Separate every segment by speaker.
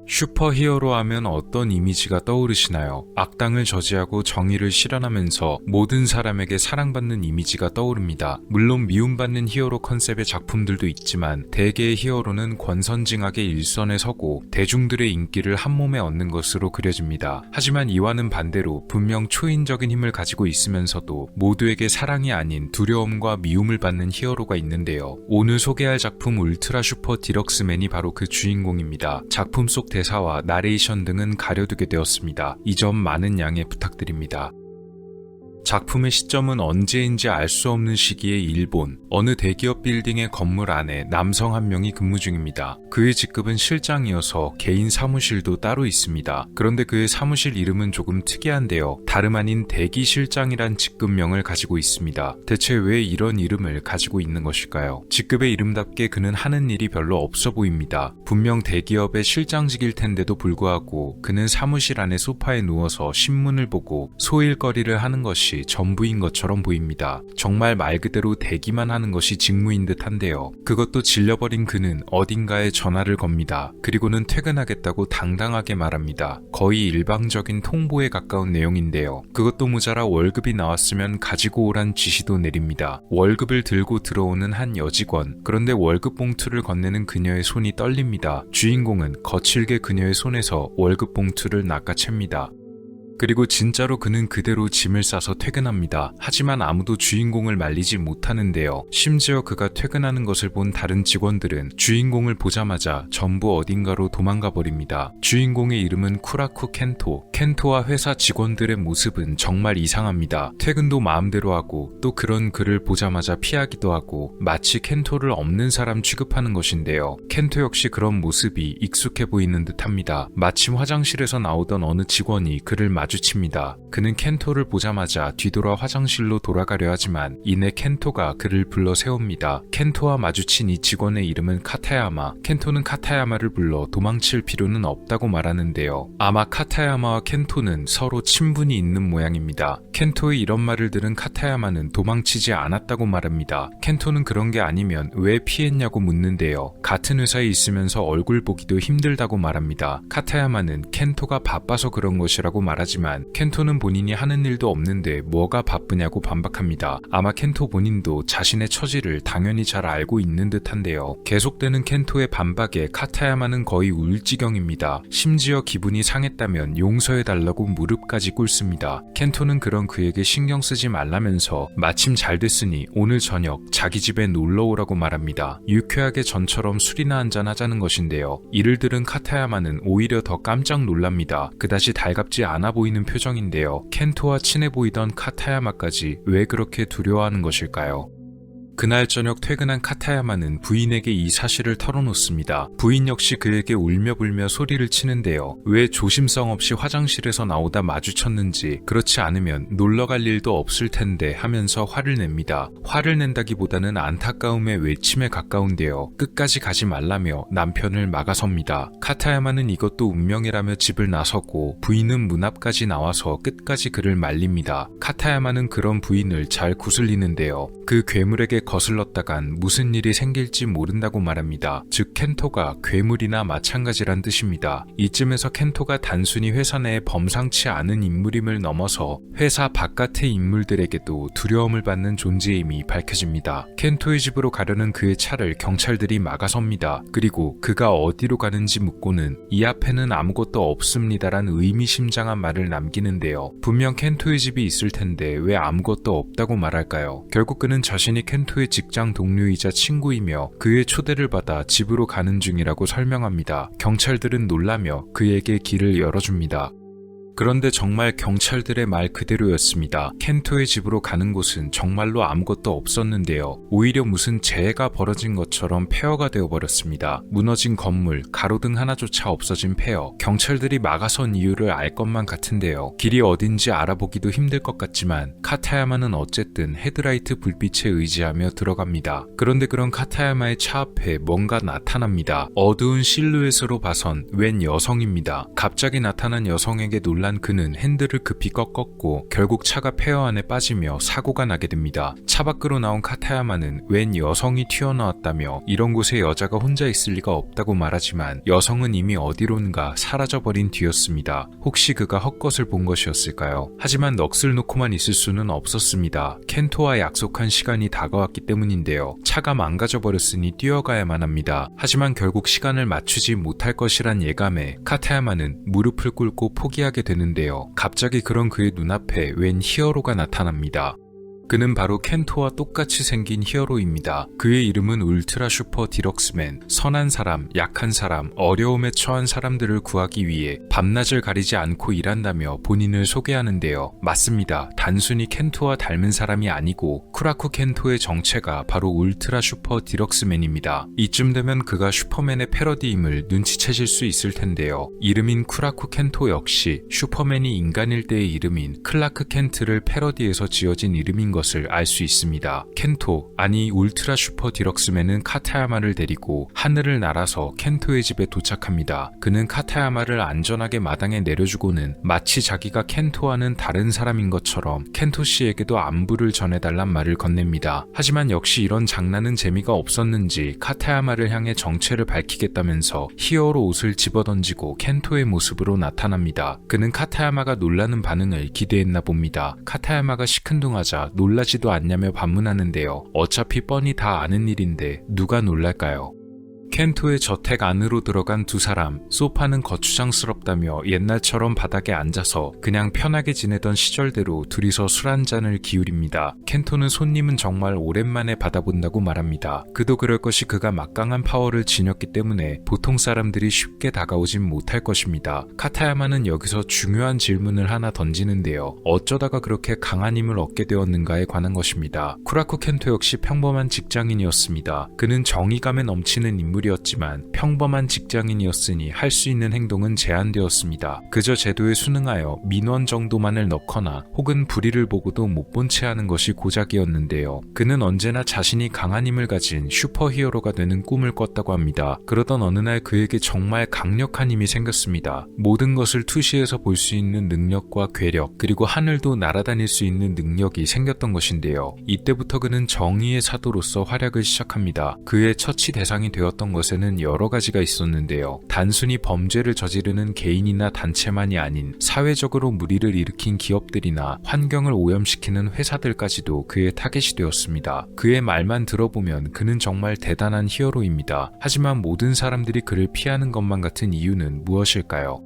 Speaker 1: 슈퍼히어로 하면 어떤 이미지가 떠오르시나요? 악당을 저지하고 정의를 실현하면서 모든 사람에게 사랑받는 이미지가 떠오릅니다. 물론 미움받는 히어로 컨셉의 작품들도 있지만 대개의 히어로는 권선징악의 일선에 서고 대중들의 인기를 한몸에 얻는 것으로 그려집니다. 하지만 이와는 반대로 분명 초인적인 힘을 가지고 있으면서도 모두에게 사랑이 아닌 두려움과 미움을 받는 히어로가 있는데요. 오늘 소개할 작품 울트라 슈퍼 디럭스맨이 바로 그 주인공입니다. 작품 속 대사와 나레이션 등은 가려두게 되었습니다. 이 점 많은 양해 부탁드립니다. 작품의 시점은 언제인지 알 수 없는 시기의 일본 어느 대기업 빌딩의 건물 안에 남성 한 명이 근무 중입니다. 그의 직급은 실장이어서 개인 사무실도 따로 있습니다. 그런데 그의 사무실 이름은 조금 특이한데요. 다름 아닌 대기실장이란 직급명을 가지고 있습니다. 대체 왜 이런 이름을 가지고 있는 것일까요? 직급의 이름답게 그는 하는 일이 별로 없어 보입니다. 분명 대기업의 실장직일 텐데도 불구하고 그는 사무실 안에 소파에 누워서 신문을 보고 소일거리를 하는 것이 전부인 것처럼 보입니다. 정말 말 그대로 대기만 하는 것이 직무인 듯한데요. 그것도 질려버린 그는 어딘가에 전화를 겁니다. 그리고는 퇴근하겠다고 당당하게 말합니다. 거의 일방적인 통보에 가까운 내용인데요. 그것도 모자라 월급이 나왔으면 가지고 오란 지시도 내립니다. 월급을 들고 들어오는 한 여직원, 그런데 월급 봉투를 건네는 그녀의 손이 떨립니다. 주인공은 거칠게 그녀의 손에서 월급 봉투를 낚아챕니다. 그리고 진짜로 그는 그대로 짐을 싸서 퇴근합니다. 하지만 아무도 주인공을 말리지 못하는데요. 심지어 그가 퇴근하는 것을 본 다른 직원들은 주인공을 보자마자 전부 어딘가로 도망가 버립니다. 주인공의 이름은 쿠라쿠 켄토. 켄토와 회사 직원들의 모습은 정말 이상합니다. 퇴근도 마음대로 하고 또 그런 그를 보자마자 피하기도 하고 마치 켄토를 없는 사람 취급하는 것인데요. 켄토 역시 그런 모습이 익숙해 보이는 듯합니다. 마침 화장실에서 나오던 어느 직원이 그를 마주칩니다. 그는 켄토를 보자마자 뒤돌아 화장실로 돌아가려 하지만 이내 켄토가 그를 불러 세웁니다. 켄토와 마주친 이 직원의 이름은 카타야마. 켄토는 카타야마를 불러 도망칠 필요는 없다고 말하는데요. 아마 카타야마와 켄토는 서로 친분이 있는 모양입니다. 켄토의 이런 말을 들은 카타야마는 도망치지 않았다고 말합니다. 켄토는 그런 게 아니면 왜 피했냐고 묻는데요. 같은 회사에 있으면서 얼굴 보기도 힘들다고 말합니다. 카타야마는 켄토가 바빠서 그런 것이라고 말하지만 켄토는 본인이 하는 일도 없는데 뭐가 바쁘냐고 반박합니다. 아마 켄토 본인도 자신의 처지를 당연히 잘 알고 있는 듯한데요. 계속되는 켄토의 반박에 카타야마는 거의 울 지경입니다. 심지어 기분이 상했다면 용서해달라고 무릎까지 꿇습니다. 켄토는 그런 그에게 신경 쓰지 말라면서 마침 잘 됐으니 오늘 저녁 자기 집에 놀러 오라고 말합니다. 유쾌하게 전처럼 술이나 한잔 하자는 것인데요. 이를 들은 카타야마는 오히려 더 깜짝 놀랍니다. 그다지 달갑지 않아 보이는 표정인데요. 켄토와 친해 보이던 카타야마까지 왜 그렇게 두려워하는 것일까요? 그날 저녁 퇴근한 카타야마는 부인에게 이 사실을 털어놓습니다. 부인 역시 그에게 울며불며 소리를 치는데요. 왜 조심성 없이 화장실에서 나오다 마주쳤는지, 그렇지 않으면 놀러갈 일도 없을 텐데 하면서 화를 냅니다. 화를 낸다기보다는 안타까움의 외침에 가까운데요. 끝까지 가지 말라며 남편을 막아섭니다. 카타야마는 이것도 운명이라며 집을 나섰고 부인은 문 앞까지 나와서 끝까지 그를 말립니다. 카타야마는 그런 부인을 잘 구슬리는데요. 그 괴물에게 거슬렀다간 무슨 일이 생길지 모른다고 말합니다. 즉 켄토가 괴물이나 마찬가지란 뜻입니다. 이쯤에서 켄토가 단순히 회사 내에 범상치 않은 인물임을 넘어서 회사 바깥의 인물들에게도 두려움을 받는 존재임이 밝혀집니다. 켄토의 집으로 가려는 그의 차를 경찰들이 막아섭니다. 그리고 그가 어디로 가는지 묻고는 이 앞에는 아무것도 없습니다란 의미심장한 말을 남기는데요. 분명 켄토의 집이 있을 텐데 왜 아무것도 없다고 말할까요? 결국 그는 자신이 켄토의 직장 동료이자 친구이며 그의 초대를 받아 집으로 가는 중이라고 설명합니다. 경찰들은 놀라며 그에게 길을 열어줍니다. 그런데 정말 경찰들의 말 그대로였습니다. 켄토의 집으로 가는 곳은 정말로 아무것도 없었는데요. 오히려 무슨 재해가 벌어진 것처럼 폐허가 되어버렸습니다. 무너진 건물, 가로등 하나조차 없어진 폐허. 경찰들이 막아선 이유를 알 것만 같은데요. 길이 어딘지 알아보기도 힘들 것 같지만 카타야마는 어쨌든 헤드라이트 불빛에 의지하며 들어갑니다. 그런데 그런 카타야마의 차 앞에 뭔가 나타납니다. 어두운 실루엣으로 봐선 웬 여성입니다. 갑자기 나타난 여성에게 놀라 놀란 그는 핸들을 급히 꺾었고 결국 차가 폐허 안에 빠지며 사고가 나게 됩니다. 차 밖으로 나온 카타야마는 웬 여성이 튀어나왔다며 이런 곳에 여자가 혼자 있을 리가 없다고 말하지만 여성은 이미 어디론가 사라져버린 뒤였습니다. 혹시 그가 헛것을 본 것이었을까요? 하지만 넋을 놓고만 있을 수는 없었습니다. 켄토와 약속한 시간이 다가왔기 때문인데요. 차가 망가져버렸으니 뛰어가야만 합니다. 하지만 결국 시간을 맞추지 못할 것이란 예감에 카타야마는 무릎을 꿇고 포기하게 되는데요. 갑자기 그런 그의 눈앞에 웬 히어로가 나타납니다. 그는 바로 켄토와 똑같이 생긴 히어로입니다. 그의 이름은 울트라 슈퍼 디럭스맨. 선한 사람, 약한 사람, 어려움에 처한 사람들을 구하기 위해 밤낮을 가리지 않고 일한다며 본인을 소개하는데요. 맞습니다. 단순히 켄토와 닮은 사람이 아니고 쿠라쿠 켄토의 정체가 바로 울트라 슈퍼 디럭스맨입니다. 이쯤 되면 그가 슈퍼맨의 패러디임을 눈치채실 수 있을 텐데요. 이름인 쿠라쿠 켄토 역시 슈퍼맨이 인간일 때의 이름인 클라크 켄트를 패러디해서 지어진 이름인 것을 알 수 있습니다. 켄토, 아니 울트라 슈퍼 디럭스맨은 카타야마를 데리고 하늘을 날아서 켄토의 집에 도착합니다. 그는 카타야마를 안전하게 마당에 내려주고는 마치 자기가 켄토와는 다른 사람인 것처럼 켄토 씨에게도 안부를 전해달란 말을 건넵니다. 하지만 역시 이런 장난은 재미가 없었는지 카타야마를 향해 정체를 밝히겠다면서 히어로 옷을 집어던지고 켄토의 모습으로 나타납니다. 그는 카타야마가 놀라는 반응을 기대했나 봅니다. 카타야마가 시큰둥하자 놀라지도 않냐며 반문하는데요. 어차피 뻔히 다 아는 일인데 누가 놀랄까요? 켄토의 저택 안으로 들어간 두 사람, 소파는 거추장스럽다며 옛날처럼 바닥에 앉아서 그냥 편하게 지내던 시절대로 둘이서 술 한 잔을 기울입니다. 켄토는 손님은 정말 오랜만에 받아본다고 말합니다. 그도 그럴 것이 그가 막강한 파워를 지녔기 때문에 보통 사람들이 쉽게 다가오진 못할 것입니다. 카타야마는 여기서 중요한 질문을 하나 던지는데요. 어쩌다가 그렇게 강한 힘을 얻게 되었는가에 관한 것입니다. 쿠라쿠 켄토 역시 평범한 직장인이었습니다. 그는 정의감에 넘치는 인물이었지만 평범한 직장인이었으니 할 수 있는 행동은 제한되었습니다. 그저 제도에 순응하여 민원 정도만을 넣거나 혹은 불의를 보고도 못 본 채 하는 것이 고작이었는데요. 그는 언제나 자신이 강한 힘을 가진 슈퍼히어로가 되는 꿈을 꿨다고 합니다. 그러던 어느 날 그에게 정말 강력한 힘이 생겼습니다. 모든 것을 투시해서 볼 수 있는 능력과 괴력, 그리고 하늘도 날아다닐 수 있는 능력이 생겼던 것인데요. 이때부터 그는 정의의 사도로서 활약을 시작합니다. 그의 처치 대상이 되었던 것에는 여러 가지가 있었는데요. 단순히 범죄를 저지르는 개인이나 단체만이 아닌 사회적으로 무리를 일으킨 기업들이나 환경을 오염시키는 회사들까지도 그의 타겟이 되었습니다. 그의 말만 들어보면 그는 정말 대단한 히어로입니다. 하지만 모든 사람들이 그를 피하는 것만 같은 이유는 무엇일까요?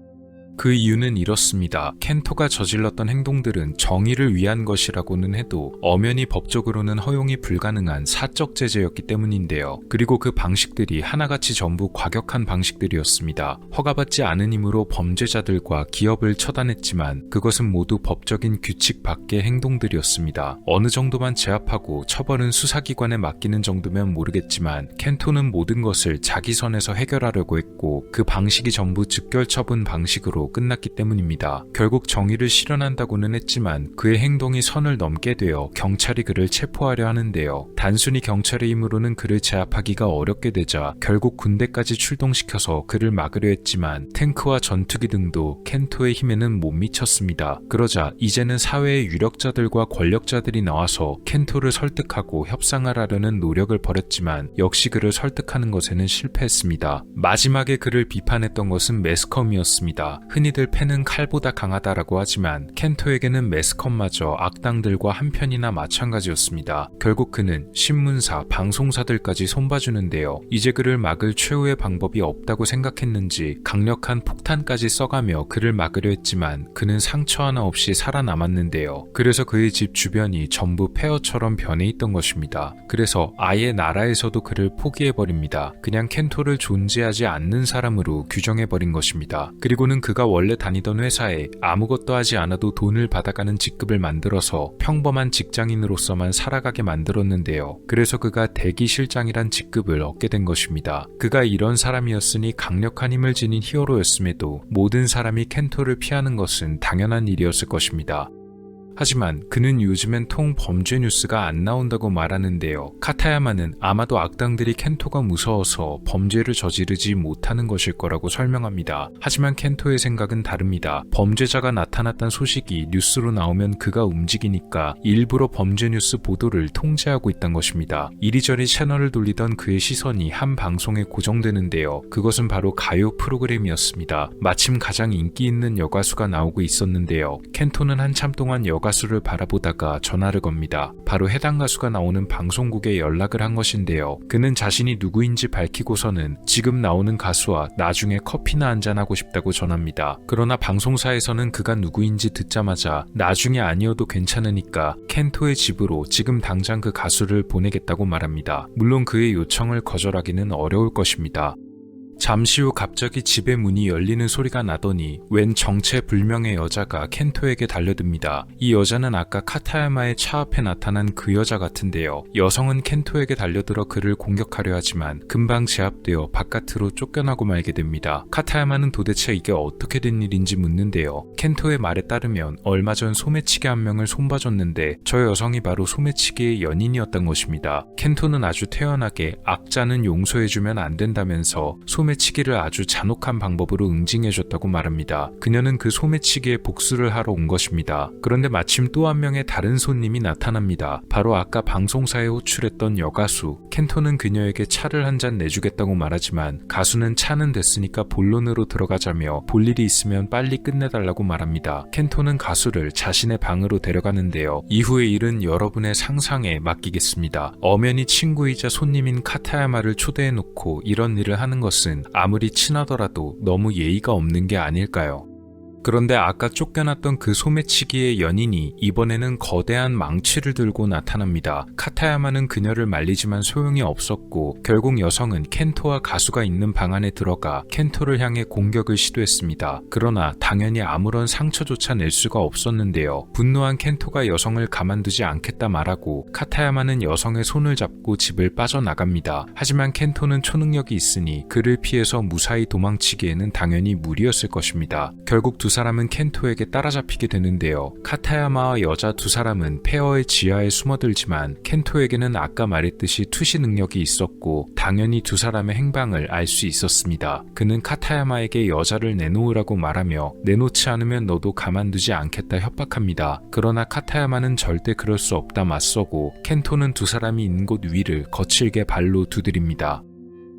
Speaker 1: 그 이유는 이렇습니다. 켄토가 저질렀던 행동들은 정의를 위한 것이라고는 해도 엄연히 법적으로는 허용이 불가능한 사적 제재였기 때문인데요. 그리고 그 방식들이 하나같이 전부 과격한 방식들이었습니다. 허가받지 않은 힘으로 범죄자들과 기업을 처단했지만 그것은 모두 법적인 규칙 밖의 행동들이었습니다. 어느 정도만 제압하고 처벌은 수사기관에 맡기는 정도면 모르겠지만 켄토는 모든 것을 자기 선에서 해결하려고 했고 그 방식이 전부 즉결처분 방식으로 끝났기 때문입니다. 결국 정의를 실현한다고는 했지만 그의 행동이 선을 넘게 되어 경찰이 그를 체포하려 하는데요. 단순히 경찰의 힘으로는 그를 제압하기가 어렵게 되자 결국 군대까지 출동시켜서 그를 막으려 했지만 탱크와 전투기 등도 켄토의 힘에는 못 미쳤습니다. 그러자 이제는 사회의 유력자들과 권력자들이 나와서 켄토를 설득하고 협상을 하려는 노력을 벌였지만 역시 그를 설득하는 것에는 실패했습니다. 마지막에 그를 비판했던 것은 매스컴이었습니다. 흔히들 펜은 칼보다 강하다라고 하지만 켄토에게는 매스컴마저 악당들과 한편이나 마찬가지였습니다. 결국 그는 신문사, 방송사들까지 손봐주는데요. 이제 그를 막을 최후의 방법이 없다고 생각했는지 강력한 폭탄까지 써가며 그를 막으려 했지만 그는 상처 하나 없이 살아남았는데요. 그래서 그의 집 주변이 전부 폐허처럼 변해 있던 것입니다. 그래서 아예 나라에서도 그를 포기해버립니다. 그냥 켄토를 존재하지 않는 사람으로 규정해버린 것입니다. 그리고는 그가 원래 다니던 회사에 아무것도 하지 않아도 돈을 받아가는 직급을 만들어서 평범한 직장인으로서만 살아가게 만들었는데요. 그래서 그가 대기실장이란 직급을 얻게 된 것입니다. 그가 이런 사람이었으니 강력한 힘을 지닌 히어로였음에도 모든 사람이 켄토를 피하는 것은 당연한 일이었을 것입니다. 하지만 그는 요즘엔 통 범죄 뉴스가 안 나온다고 말하는데요. 카타야마는 아마도 악당들이 켄토가 무서워서 범죄를 저지르지 못하는 것일 거라고 설명합니다. 하지만 켄토의 생각은 다릅니다. 범죄자가 나타났다는 소식이 뉴스로 나오면 그가 움직이니까 일부러 범죄 뉴스 보도를 통제하고 있다는 것입니다. 이리저리 채널을 돌리던 그의 시선이 한 방송에 고정되는데요. 그것은 바로 가요 프로그램이었습니다. 마침 가장 인기 있는 여가수가 나오고 있었는데요. 켄토는 한참 동안 여가수를 바라보다가 전화를 겁니다. 바로 해당 가수가 나오는 방송국에 연락을 한 것인데요. 그는 자신이 누구인지 밝히고서는 지금 나오는 가수와 나중에 커피나 한잔하고 싶다고 전합니다. 그러나 방송사에서는 그가 누구인지 듣자마자 나중에 아니어도 괜찮으니까 켄토의 집으로 지금 당장 그 가수를 보내겠다고 말합니다. 물론 그의 요청을 거절하기는 어려울 것입니다. 잠시 후 갑자기 집의 문이 열리는 소리가 나더니 웬 정체불명의 여자가 켄토에게 달려듭니다. 이 여자는 아까 카타야마의 차 앞에 나타난 그 여자 같은데요. 여성은 켄토에게 달려들어 그를 공격하려 하지만 금방 제압되어 바깥으로 쫓겨나고 말게 됩니다. 카타야마는 도대체 이게 어떻게 된 일인지 묻는데요. 켄토의 말에 따르면 얼마 전 소매치기 한 명을 손봐줬는데 저 여성이 바로 소매치기의 연인이었던 것입니다. 켄토는 아주 태연하게 악자는 용서해주면 안 된다면서 소매치기를 아주 잔혹한 방법으로 응징해줬다고 말합니다. 그녀는 그 소매치기에 복수를 하러 온 것입니다. 그런데 마침 또 한 명의 다른 손님이 나타납니다. 바로 아까 방송사에 호출했던 여가수. 켄토는 그녀에게 차를 한 잔 내주겠다고 말하지만 가수는 차는 됐으니까 본론으로 들어가자며 볼 일이 있으면 빨리 끝내달라고 말합니다. 켄토는 가수를 자신의 방으로 데려가는데요. 이후의 일은 여러분의 상상에 맡기겠습니다. 엄연히 친구이자 손님인 카타야마를 초대해놓고 이런 일을 하는 것은 아무리 친하더라도 너무 예의가 없는 게 아닐까요? 그런데 아까 쫓겨났던 그 소매치기의 연인이 이번에는 거대한 망치를 들고 나타납니다. 카타야마는 그녀를 말리지만 소용이 없었고 결국 여성은 켄토와 가수가 있는 방 안에 들어가 켄토를 향해 공격을 시도했습니다. 그러나 당연히 아무런 상처조차 낼 수가 없었는데요. 분노한 켄토가 여성을 가만두지 않겠다 말하고 카타야마는 여성의 손을 잡고 집을 빠져나갑니다. 하지만 켄토는 초능력이 있으니 그를 피해서 무사히 도망치기에는 당연히 무리였을 것입니다. 결국 두 사람은 켄토에게 따라잡히게 되는데요. 카타야마와 여자 두 사람은 폐허의 지하에 숨어들지만 켄토에게는 아까 말했듯이 투시 능력이 있었고 당연히 두 사람의 행방을 알 수 있었습니다. 그는 카타야마에게 여자를 내놓으라고 말하며 내놓지 않으면 너도 가만두지 않겠다 협박합니다. 그러나 카타야마는 절대 그럴 수 없다 맞서고 켄토는 두 사람이 있는 곳 위를 거칠게 발로 두드립니다.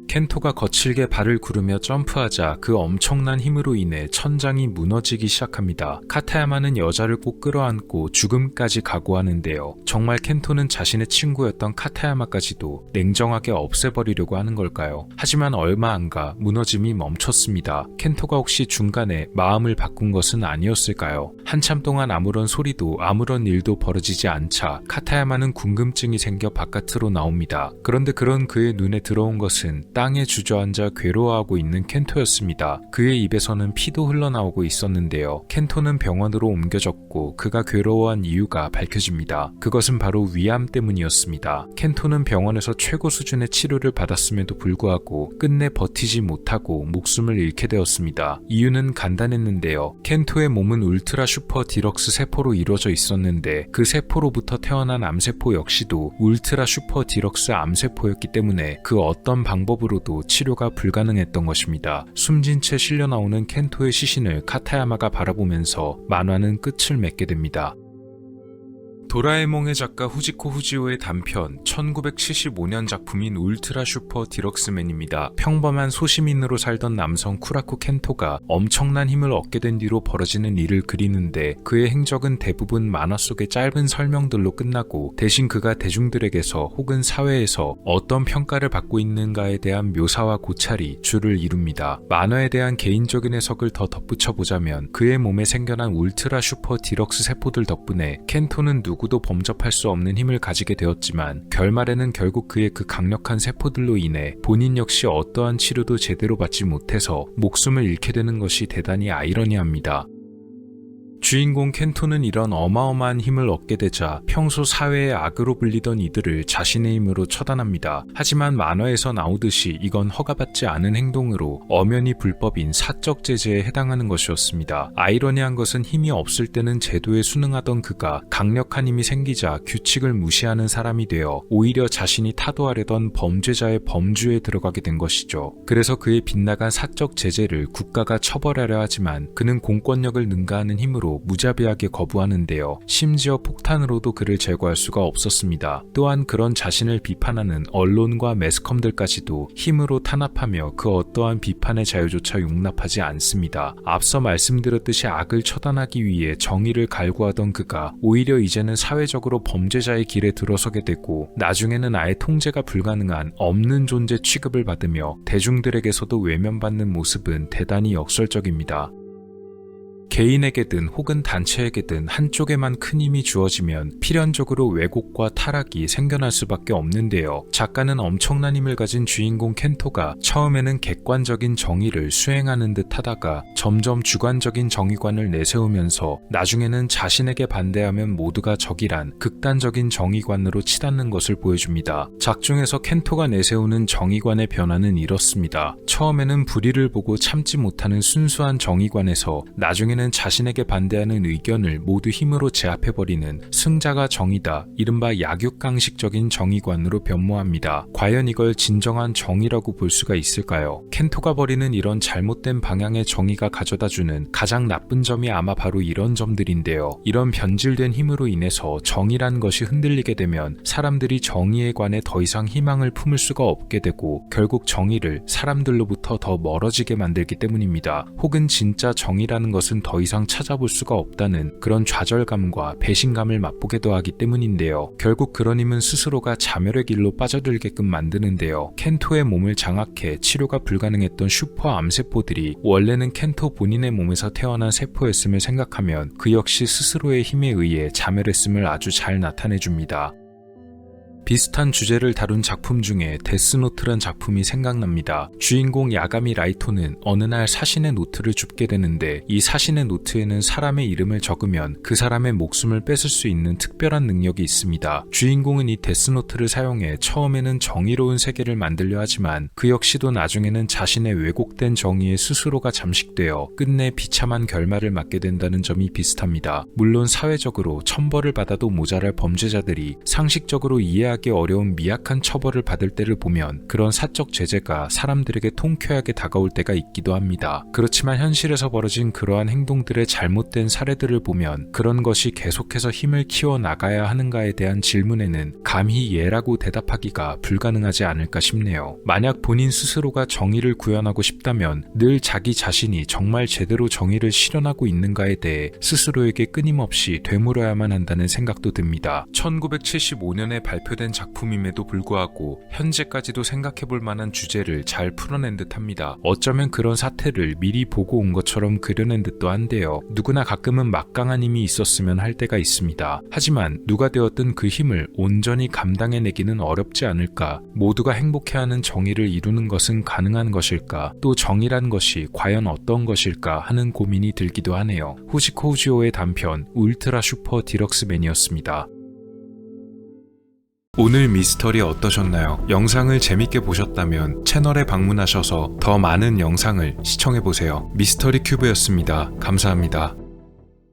Speaker 1: 켄토가 거칠게 발을 구르며 점프하자 그 엄청난 힘으로 인해 천장이 무너지기 시작합니다. 카타야마는 여자를 꼭 끌어안고 죽음까지 각오하는데요. 정말 켄토는 자신의 친구였던 카타야마까지도 냉정하게 없애버리려고 하는 걸까요? 하지만 얼마 안 가 무너짐이 멈췄습니다. 켄토가 혹시 중간에 마음을 바꾼 것은 아니었을까요? 한참 동안 아무런 소리도 아무런 일도 벌어지지 않자 카타야마는 궁금증이 생겨 바깥으로 나옵니다. 그런데 그런 그의 눈에 들어온 것은 땅에 주저앉아 괴로워하고 있는 켄토였습니다. 그의 입에서는 피도 흘러나오고 있었는데요. 켄토는 병원으로 옮겨졌고 그가 괴로워한 이유가 밝혀집니다. 그것은 바로 위암 때문이었습니다. 켄토는 병원에서 최고 수준의 치료를 받았음에도 불구하고 끝내 버티지 못하고 목숨을 잃게 되었습니다. 이유는 간단했는데요. 켄토의 몸은 울트라 슈퍼 디럭스 세포로 이루어져 있었는데 그 세포로부터 태어난 암세포 역시도 울트라 슈퍼 디럭스 암세포였기 때문에 그 어떤 방법으로도 치료가 불가능했던 것입니다. 숨진 채 실려 나오는 켄토의 시신을 카타야마가 바라보면서 만화는 끝을 맺게 됩니다. 도라에몽의 작가 후지코 후지오의 단편 1975년 작품인 울트라 슈퍼 디럭스맨입니다. 평범한 소시민으로 살던 남성 쿠라쿠 켄토가 엄청난 힘을 얻게 된 뒤로 벌어지는 일을 그리는데 그의 행적은 대부분 만화 속의 짧은 설명들로 끝나고 대신 그가 대중들에게서 혹은 사회에서 어떤 평가를 받고 있는가에 대한 묘사와 고찰이 주를 이룹니다. 만화에 대한 개인적인 해석을 더 덧붙여보자면 그의 몸에 생겨난 울트라 슈퍼 디럭스 세포들 덕분에 켄토는 누구도 범접할 수 없는 힘을 가지게 되었지만 결말에는 결국 그의 그 강력한 세포들로 인해 본인 역시 어떠한 치료도 제대로 받지 못해서 목숨을 잃게 되는 것이 대단히 아이러니합니다. 주인공 켄토는 이런 어마어마한 힘을 얻게 되자 평소 사회의 악으로 불리던 이들을 자신의 힘으로 처단합니다. 하지만 만화에서 나오듯이 이건 허가받지 않은 행동으로 엄연히 불법인 사적 제재에 해당하는 것이었습니다. 아이러니한 것은 힘이 없을 때는 제도에 순응하던 그가 강력한 힘이 생기자 규칙을 무시하는 사람이 되어 오히려 자신이 타도하려던 범죄자의 범주에 들어가게 된 것이죠. 그래서 그의 빗나간 사적 제재를 국가가 처벌하려 하지만 그는 공권력을 능가하는 힘으로 무자비하게 거부하는데요. 심지어 폭탄으로도 그를 제거할 수가 없었습니다. 또한 그런 자신을 비판하는 언론과 매스컴들까지도 힘으로 탄압하며 그 어떠한 비판의 자유조차 용납하지 않습니다. 앞서 말씀드렸듯이 악을 처단하기 위해 정의를 갈구하던 그가 오히려 이제는 사회적으로 범죄자의 길에 들어서게 되고 나중에는 아예 통제가 불가능한 없는 존재 취급을 받으며 대중들에게서도 외면받는 모습은 대단히 역설적입니다. 개인에게든 혹은 단체에게든 한쪽에만 큰 힘이 주어지면 필연적으로 왜곡과 타락이 생겨날 수밖에 없는데요. 작가는 엄청난 힘을 가진 주인공 켄토가 처음에는 객관적인 정의를 수행하는 듯 하다가 점점 주관적인 정의관을 내세우면서 나중에는 자신에게 반대하면 모두가 적이란 극단적인 정의관으로 치닫는 것을 보여줍니다. 작중에서 켄토가 내세우는 정의관의 변화는 이렇습니다. 처음에는 불의를 보고 참지 못하는 순수한 정의관에서 나중에는 자신에게 반대하는 의견을 모두 힘으로 제압해버리는 승자가 정의다, 이른바 약육강식적인 정의관으로 변모합니다. 과연 이걸 진정한 정의라고 볼 수가 있을까요? 켄토가 벌이는 이런 잘못된 방향의 정의가 가져다주는 가장 나쁜 점이 아마 바로 이런 점들인데요. 이런 변질된 힘으로 인해서 정의란 것이 흔들리게 되면 사람들이 정의에 관해 더 이상 희망을 품을 수가 없게 되고 결국 정의를 사람들로부터 더 멀어지게 만들기 때문입니다. 혹은 진짜 정의라는 것은 더 이상 찾아볼 수가 없다는 그런 좌절감과 배신감을 맛보게도 하기 때문인데요. 결국 그런 힘은 스스로가 자멸의 길로 빠져들게끔 만드는데요. 켄토의 몸을 장악해 치료가 불가능했던 슈퍼 암세포들이 원래는 켄토 본인의 몸에서 태어난 세포였음을 생각하면 그 역시 스스로의 힘에 의해 자멸했음을 아주 잘 나타내줍니다. 비슷한 주제를 다룬 작품 중에 데스노트란 작품이 생각납니다. 주인공 야가미 라이토는 어느 날 사신의 노트를 줍게 되는데 이 사신의 노트에는 사람의 이름을 적으면 그 사람의 목숨을 뺏을 수 있는 특별한 능력이 있습니다. 주인공은 이 데스노트를 사용해 처음에는 정의로운 세계를 만들려 하지만 그 역시도 나중에는 자신의 왜곡된 정의에 스스로가 잠식되어 끝내 비참한 결말을 맞게 된다는 점이 비슷합니다. 물론 사회적으로 천벌을 받아도 모자랄 범죄자들이 상식적으로 이해하기 어려운 미약한 처벌을 받을 때를 보면 그런 사적 제재가 사람들에게 통쾌하게 다가올 때가 있기도 합니다. 그렇지만 현실에서 벌어진 그러한 행동들의 잘못된 사례들을 보면 그런 것이 계속해서 힘을 키워나가야 하는가에 대한 질문에는 감히 예라고 대답하기가 불가능하지 않을까 싶네요. 만약 본인 스스로가 정의를 구현하고 싶다면 늘 자기 자신이 정말 제대로 정의를 실현하고 있는가에 대해 스스로에게 끊임없이 되물어야만 한다는 생각도 듭니다. 1975년에 발표된 작품임에도 불구하고 현재까지도 생각해볼 만한 주제를 잘 풀어낸 듯합니다. 어쩌면 그런 사태를 미리 보고 온 것처럼 그려낸 듯도 한데요. 누구나 가끔은 막강한 힘이 있었으면 할 때가 있습니다. 하지만 누가 되었든 그 힘을 온전히 감당해내기는 어렵지 않을까? 모두가 행복해하는 정의를 이루는 것은 가능한 것일까? 또 정의란 것이 과연 어떤 것일까 하는 고민이 들기도 하네요. 후지코 우지오의 단편 울트라 슈퍼 디럭스맨이었습니다. 오늘 미스터리 어떠셨나요? 영상을 재밌게 보셨다면 채널에 방문하셔서 더 많은 영상을 시청해보세요. 미스터리 큐브였습니다. 감사합니다.